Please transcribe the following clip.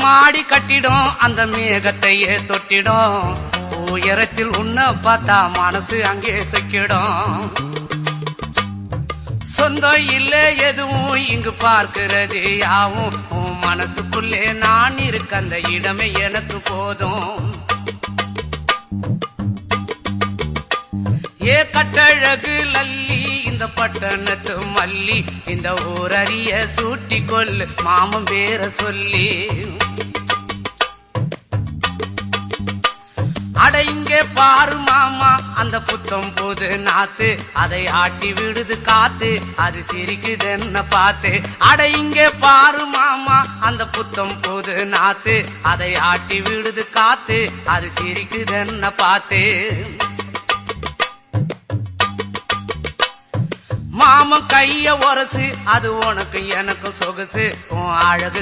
மாடி கட்டிடும் அந்த மேகத்தையே தொட்டிடும் உயரத்தில் உன்னை பார்த்தா மனசு அங்கே சொக்கிடும் சொந்தம் இல்ல எதுவும் இங்கு பார்க்கிறது யாவும் உன் மனசுக்குள்ளே நான் இருக்க அந்த இடமே எனக்கு போதும் ஏ கட்டழகு லல்லி இந்த பட்டணத்து மல்லி இந்த ஊரறிய சூட்டி கொள்ளு மாமன் பேர சொல்லி அட இங்கே பாரு மாமா அந்த புத்தம் போது நாத்து அதை ஆட்டி விடுது காத்து அது சிரிக்குது என்ன பார்த்து அட இங்கே பாரு மாமா அந்த புத்தம் போது நாத்து அதை ஆட்டி விடுது காத்து அது சிரிக்குது என்ன பார்த்து மாமன் கைய உரசு அது உனக்கு எனக்கு சொகுசு உன் அழகு